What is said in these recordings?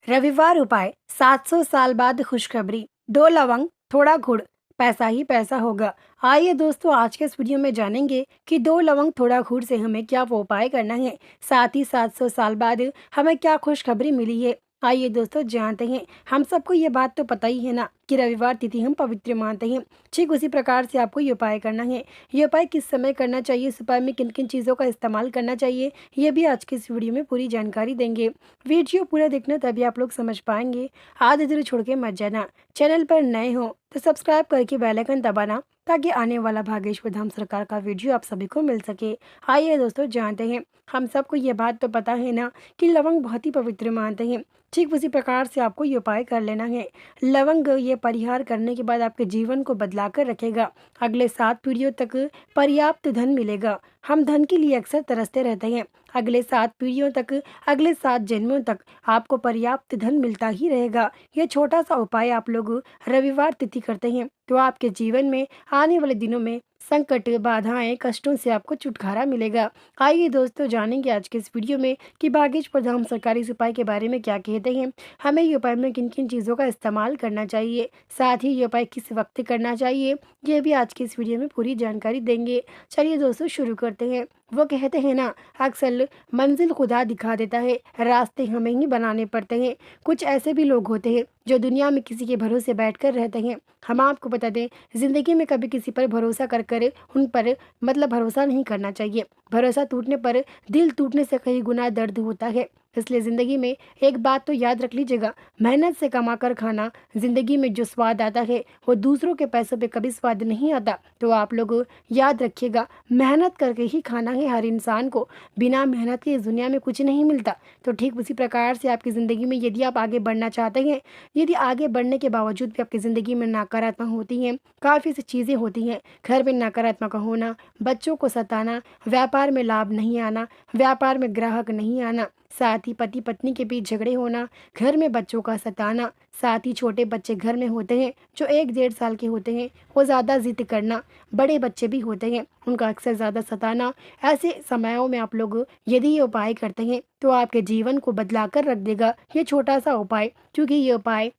रविवार उपाय 700 साल बाद खुशखबरी। 2 लवंग थोड़ा गुड़, पैसा ही पैसा होगा। आइए दोस्तों, आज के इस वीडियो में जानेंगे कि 2 लवंग थोड़ा गुड़ से हमें क्या वो उपाय करना है, साथ ही 700 साल बाद हमें क्या खुशखबरी मिली है। आइए दोस्तों जानते हैं। हम सबको ये बात तो पता ही है ना कि रविवार तिथि हम पवित्र मानते हैं। ठीक उसी प्रकार से आपको ये उपाय करना है। ये उपाय किस समय करना चाहिए, इस उपाय में किन किन चीज़ों का इस्तेमाल करना चाहिए, ये भी आज के इस वीडियो में पूरी जानकारी देंगे। वीडियो पूरा देखना, तभी आप लोग समझ पाएंगे। आधे अधूरे छोड़ के मत जाना। चैनल पर नए हो तो सब्सक्राइब करके बेल आइकन दबाना, ताकि आने वाला भागेश्वर धाम सरकार का वीडियो आप सभी को मिल सके। आइए दोस्तों जानते हैं। हम सबको ये बात तो पता है ना कि लवंग बहुत ही पवित्र मानते हैं। ठीक उसी प्रकार से आपको ये उपाय कर लेना है। लवंग ये परिहार करने के बाद आपके जीवन को बदला कर रखेगा। अगले 7 पीढ़ियों तक पर्याप्त धन मिलेगा। हम धन के लिए अक्सर तरसते रहते हैं। अगले 7 पीढ़ियों तक, अगले 7 जन्मों तक आपको पर्याप्त धन मिलता ही रहेगा। ये छोटा सा उपाय आप लोग रविवार तिथि करते हैं तो आपके जीवन में आने वाले दिनों में संकट, बाधाएं, कष्टों से आपको छुटकारा मिलेगा। आइए दोस्तों जानेंगे आज के इस वीडियो में कि भागेश्वर धाम सरकारी इस उपाय के बारे में क्या कहते हैं। हमें ये उपाय में किन किन चीज़ों का इस्तेमाल करना चाहिए, साथ ही ये उपाय किस वक्त करना चाहिए, ये भी आज की इस वीडियो में पूरी जानकारी देंगे। चलिए दोस्तों शुरू करते हैं। वो कहते हैं ना, अक्सर मंजिल खुदा दिखा देता है, रास्ते हमें ही बनाने पड़ते हैं। कुछ ऐसे भी लोग होते हैं जो दुनिया में किसी के भरोसे बैठकर रहते हैं। हम आपको बता दें, ज़िंदगी में कभी किसी पर भरोसा कर कर उन पर भरोसा नहीं करना चाहिए। भरोसा टूटने पर दिल टूटने से कई गुना दर्द होता है। इसलिए ज़िंदगी में एक बात तो याद रख लीजिएगा, मेहनत से कमा कर खाना, ज़िंदगी में जो स्वाद आता है वो दूसरों के पैसों पे कभी स्वाद नहीं आता। तो आप लोग याद रखिएगा, मेहनत करके ही खाना है हर इंसान को। बिना मेहनत के इस दुनिया में कुछ नहीं मिलता। तो ठीक उसी प्रकार से आपकी ज़िंदगी में यदि आप आगे बढ़ना चाहते हैं, यदि आगे बढ़ने के बावजूद भी आपकी ज़िंदगी में नकारात्मक होती हैं, काफ़ी सी चीज़ें होती हैं, घर में नकारात्मक होना, बच्चों को सताना, व्यापार में लाभ नहीं आना, व्यापार में ग्राहक नहीं आना, साथ ही पति पत्नी के बीच झगड़े होना, घर में बच्चों का सताना, साथ ही छोटे बच्चे घर में होते हैं जो 1 डेढ़ साल के होते हैं, वो ज़्यादा जिद करना, बड़े बच्चे भी होते हैं उनका अक्सर ज़्यादा सताना। ऐसे समयों में आप लोग यदि ये उपाय करते हैं तो आपके जीवन को बदला कर रख देगा ये छोटा सा उपाय। क्योंकि ये उपाय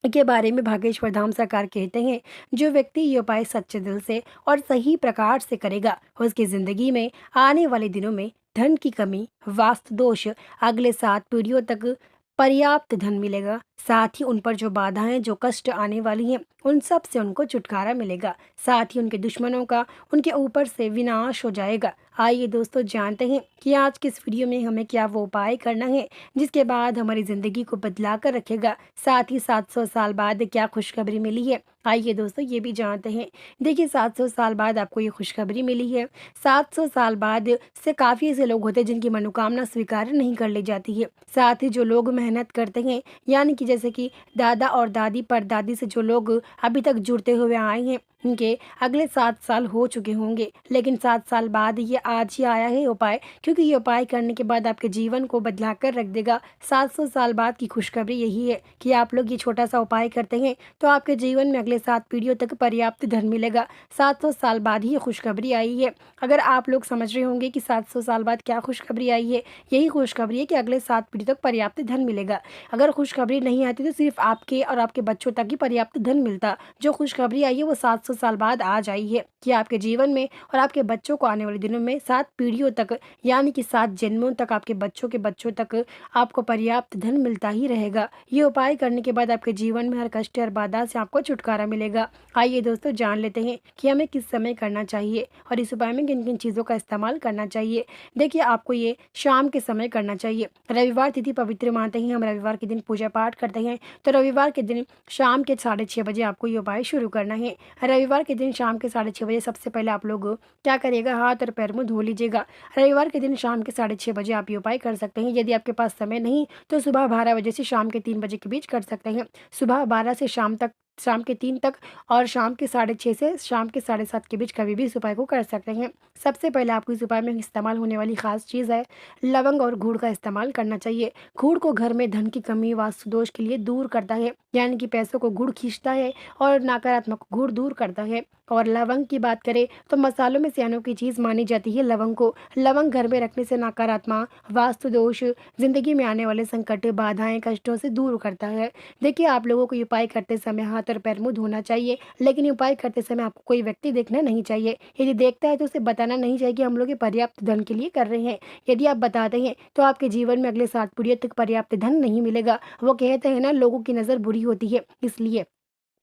के बारे में भागेश्वर धाम सरकार कहते हैं, जो व्यक्ति ये उपाय सच्चे दिल से और सही प्रकार से करेगा, उसकी ज़िंदगी में आने वाले दिनों में धन की कमी, वास्तु दोष, अगले 7 पीढ़ियों तक पर्याप्त धन मिलेगा। साथ ही उन पर जो बाधाएं, जो कष्ट आने वाली हैं, उन सब से उनको छुटकारा मिलेगा। साथ ही उनके दुश्मनों का उनके ऊपर से विनाश हो जाएगा। आइए दोस्तों जानते हैं कि आज के इस वीडियो में हमें क्या वो उपाय करना है जिसके बाद हमारी ज़िंदगी को बदला कर रखेगा। साथ ही 700 साल बाद क्या खुशखबरी मिली है, आइए दोस्तों ये भी जानते हैं। देखिए, 700 साल बाद आपको ये खुशखबरी मिली है। 700 साल बाद से काफ़ी ऐसे लोग होते हैं जिनकी मनोकामना स्वीकार नहीं कर ली जाती है। साथ ही जो लोग मेहनत करते हैं, यानी कि जैसे कि दादा और दादी परदादी से जो लोग अभी तक जुड़ते हुए आए हैं, उनके अगले 7 साल हो चुके होंगे, लेकिन 7 साल बाद ये आज ही आया है उपाय। क्योंकि ये उपाय करने के बाद आपके जीवन को बदला कर रख देगा। 700 साल बाद की खुशखबरी यही है कि आप लोग ये छोटा सा उपाय करते हैं तो आपके जीवन में अगले 7 पीढ़ियों तक पर्याप्त धन मिलेगा। 700 साल बाद ही ये खुशखबरी आई है। अगर आप लोग समझ रहे होंगे कि 700 साल बाद क्या खुशखबरी आई है, यही खुशखबरी है कि अगले 7 पीढ़ी तक पर्याप्त धन मिलेगा। अगर खुशखबरी नहीं आती तो सिर्फ आपके और आपके बच्चों तक ही पर्याप्त धन मिलता। जो खुशखबरी आई है वो 700 साल बाद आज आई है कि आपके जीवन में और आपके बच्चों को आने वाले दिनों में 7 पीढ़ियों तक, यानी कि 7 जन्मों तक, आपके बच्चों के बच्चों तक आपको पर्याप्त धन मिलता ही रहेगा। ये उपाय करने के बाद आपके जीवन में हर कष्ट और बाधा से आपको छुटकारा मिलेगा। आइए दोस्तों जान लेते हैं कि हमें किस समय करना चाहिए और इस उपाय में किन किन चीज़ों का इस्तेमाल करना चाहिए। देखिए, आपको ये शाम के समय करना चाहिए। रविवार तिथि पवित्र मानते हैं हम, रविवार के दिन पूजा पाठ करते हैं, तो रविवार के दिन शाम के 6:30 बजे आपको ये उपाय शुरू करना है। रविवार के दिन शाम के 6:30 बजे सबसे पहले आप लोग क्या करिएगा, हाथ और पैर मुँह धो लीजिएगा। रविवार के दिन शाम के 6:30 बजे आप ये उपाय कर सकते हैं। यदि आपके पास समय नहीं तो सुबह 12 बजे से शाम के 3 बजे के बीच कर सकते हैं। सुबह 12 से शाम के 3 तक, और शाम के 6:30 से शाम के 7:30 के बीच कभी भी इस उपाय को कर सकते हैं। सबसे पहले आपको इस उपाय में इस्तेमाल होने वाली खास चीज़ है लवंग और गुड़ का इस्तेमाल करना चाहिए। गुड़ को घर में धन की कमी, वास्तु दोष के लिए दूर करता है, यानी कि पैसों को गुड़ खींचता है और नकारात्मक गुड़ दूर करता है। और लवंग की बात करें तो मसालों में से अनोखी चीज़ मानी जाती है लवंग को। लवंग घर में रखने से नकारात्मक वास्तु दोष, ज़िंदगी में आने वाले संकट, बाधाएँ, कष्टों से दूर करता है। देखिए, आप लोगों को ये उपाय करते समय हाथ और पैर मुँह धोना चाहिए, लेकिन ये उपाय करते समय आपको कोई व्यक्ति देखना नहीं चाहिए। यदि देखता है तो उसे बताना नहीं चाहिए कि हम लोग ये पर्याप्त धन के लिए कर रहे हैं। यदि आप बताते हैं तो आपके जीवन में अगले 7 पीढ़ियों तक पर्याप्त धन नहीं मिलेगा। वो कहते हैं ना, लोगों की नज़र बुरी होती है, इसलिए।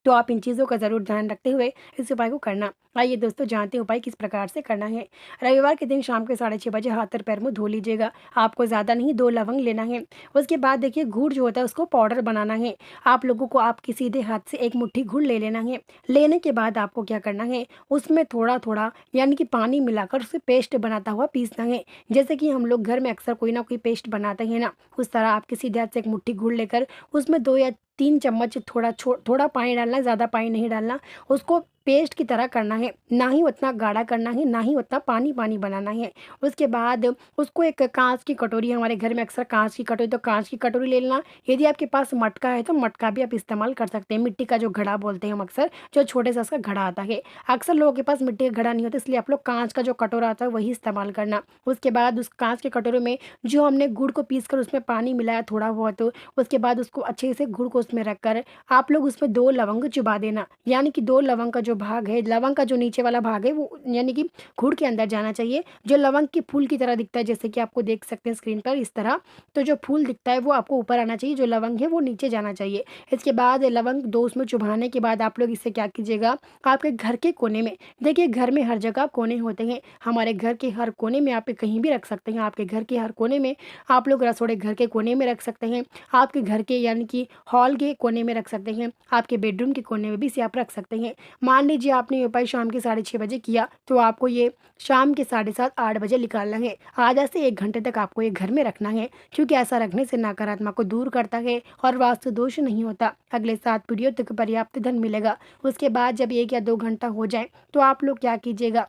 तो आप इन चीज़ों का ज़रूर ध्यान रखते हुए इस उपाय को करना। आइए दोस्तों, जानते हैं उपाय किस प्रकार से करना है। रविवार के दिन शाम के 6:30 बजे हाथ और पैर मुँह धो लीजिएगा। आपको ज़्यादा नहीं, 2 लवंग लेना है। उसके बाद देखिए, गुड़ जो होता है उसको पाउडर बनाना है। आप लोगों को आपके सीधे हाथ से 1 मुट्ठी गुड़ ले लेना है। लेने के बाद आपको क्या करना है, उसमें थोड़ा-थोड़ा यानी कि पानी मिलाकर उसे पेस्ट बनाता हुआ पीसना है। जैसे कि हम लोग घर में अक्सर कोई ना कोई पेस्ट बनाते हैं ना, उस तरह आपके सीधे हाथ से 1 मुट्ठी गुड़ लेकर उसमें 2 या 3 चम्मच थोड़ा पानी डालना है, ज़्यादा पानी नहीं डालना। उसको पेस्ट की तरह करना है, ना ही उतना गाढ़ा करना है, ना ही उतना पानी-पानी बनाना है। उसके बाद उसको एक काँच की कटोरी, हमारे घर में अक्सर काँच की कटोरी, तो काँच की कटोरी ले लेना। यदि आपके पास मटका है तो मटका भी आप इस्तेमाल कर सकते हैं। मिट्टी का जो घड़ा बोलते हैं हम अक्सर, जो छोटे सा उसका घड़ा आता है। अक्सर लोगों के पास मिट्टी का घड़ा नहीं होता, इसलिए आप लोग काँच का जो कटोरा आता है वही इस्तेमाल करना। उसके बाद उस काँच के कटोरे में जो हमने गुड़ को पीस कर उसमें पानी मिलाया थोड़ा बहुत, उसके बाद उसको अच्छे से गुड़ को उसमें रखकर आप लोग उसमें 2 लवंग चुबा देना। यानी कि 2 लवंग का जो भाग है, लवंग का जो नीचे वाला भाग है, वो यानी कि गुड़ के अंदर जाना चाहिए। जो लवंग के फूल की तरह दिखता है, जैसे कि आपको देख सकते हैं स्क्रीन पर इस तरह, तो जो फूल दिखता है वो आपको ऊपर आना चाहिए, जो लवंग है वो नीचे जाना चाहिए। इसके बाद लवंग 2 उसमें चुभाने के बाद आप लोग इसे क्या कीजिएगा, आपके घर के कोने में, देखिए घर में हर जगह कोने होते हैं, हमारे घर के हर कोने में आप कहीं भी रख सकते हैं। आपके घर के हर कोने में आप लोग, रसोड़े घर के कोने में रख सकते हैं, आपके घर के यानी कि हॉल के कोने में रख सकते हैं, आपके बेडरूम के कोने में भी इसे आप रख सकते हैं। मान लीजिए आपने ये उपाय शाम के 6:30 बजे किया, तो आपको ये शाम के 7:30 8 बजे निकालना है। आधा से 1 घंटे तक आपको ये घर में रखना है, क्योंकि ऐसा रखने से नकारात्मक को दूर करता है और वास्तु दोष नहीं होता। अगले 7 पीढ़ियों तक पर्याप्त धन मिलेगा। उसके बाद जब 1 या 2 घंटा हो जाए तो आप लोग क्या कीजिएगा,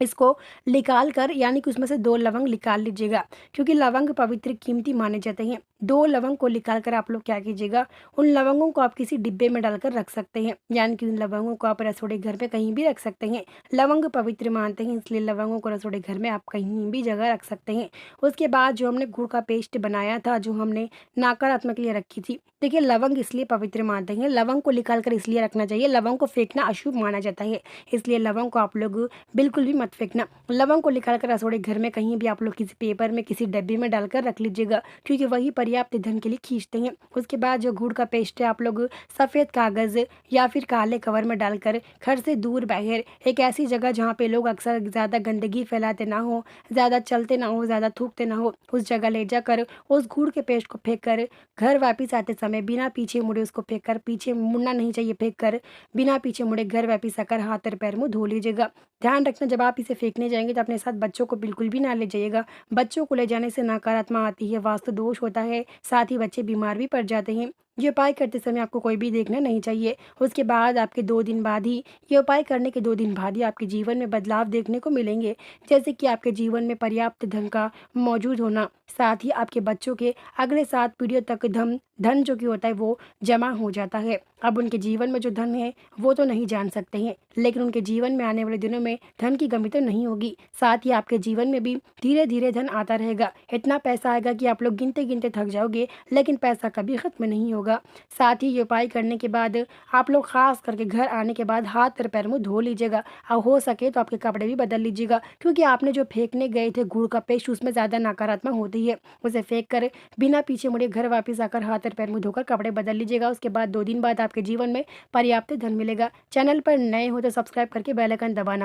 इसको निकाल कर यानी कि उसमें से 2 लवंग निकाल लीजिएगा, क्योंकि लवंग पवित्र कीमती माने जाते हैं। 2 लवंग को निकाल कर आप लोग क्या कीजिएगा, उन लवंगों को आप किसी डिब्बे में डालकर रख सकते हैं, यानी कि उन लवंगों को आप रसोड़े घर पे कहीं भी रख सकते हैं। लवंग पवित्र मानते हैं, इसलिए लवंगों को रसोड़े घर में आप कहीं भी जगह रख सकते हैं। उसके बाद जो हमने गुड़ का पेस्ट बनाया था, जो हमने नकारात्मक के लिए रखी थी, देखिए लवंग इसलिए पवित्र मानते हैं, लवंग को निकाल कर इसलिए रखना चाहिए, लवंग को फेंकना अशुभ माना जाता है, इसलिए लवंग को आप लोग बिल्कुल भी मत फेंकना। लवंग को निकाल कर रसोड़े घर में कहीं भी आप लोग किसी पेपर में, किसी डब्बे में डालकर रख लीजिएगा, क्योंकि वही पर्याप्त धन के लिए खींचते हैं। उसके बाद जो गुड़ का पेस्ट है, आप लोग सफ़ेद कागज़ या फिर काले कवर में डालकर घर से दूर बाहर एक ऐसी जगह जहाँ पे लोग अक्सर ज़्यादा गंदगी फैलाते ना हो, ज़्यादा चलते ना हो, ज़्यादा थूकते ना हो, उस जगह ले जाकर उस गुड़ के पेस्ट को फेंक कर घर वापस आते समय बिना पीछे मुड़े उसको फेंक कर, पीछे मुड़ना नहीं चाहिए, फेंक कर बिना पीछे मुड़े घर वापस आकर हाथ और पैर मुँह धो लीजिएगा। ध्यान रखना, जब आप इसे फेंकने जाएंगे तो अपने साथ बच्चों को बिल्कुल भी ना ले जाइएगा। बच्चों को ले जाने से नकारात्मक आती है, वास्तु दोष होता है, साथ ही बच्चे बीमार भी पड़ जाते हैं। ये उपाय करते समय आपको कोई भी देखना नहीं चाहिए। उसके बाद आपके 2 दिन बाद ही, ये उपाय करने के 2 दिन बाद ही आपके जीवन में बदलाव देखने को मिलेंगे, जैसे कि आपके जीवन में पर्याप्त धन का मौजूद होना, साथ ही आपके बच्चों के अगले 7 पीढ़ियों तक धन धन जो कि होता है वो जमा हो जाता है। अब उनके जीवन में जो धन है वो तो नहीं जान सकते हैं, लेकिन उनके जीवन में आने वाले दिनों में धन की कमी तो नहीं होगी। साथ ही आपके जीवन में भी धीरे धीरे धन आता रहेगा। इतना पैसा आएगा कि आप लोग गिनते गिनते थक जाओगे, लेकिन पैसा कभी खत्म नहीं होगा। साथ ही ये उपाय करने के बाद आप लोग खास करके घर आने के बाद हाथ और पैर मुँह धो लीजिएगा, और हो सके तो आपके कपड़े भी बदल लीजिएगा, क्योंकि आपने जो फेंकने गए थे गुड़ का पेस्ट, उसमें ज़्यादा नकारात्मक होती है। उसे फेंक कर बिना पीछे मुड़े घर वापस आकर हाथ और पैर मुँह धोकर कपड़े बदल लीजिएगा। उसके बाद 2 दिन बाद आपके जीवन में पर्याप्त धन मिलेगा। चैनल पर नए हो तो सब्सक्राइब करके बेल आइकन दबाना।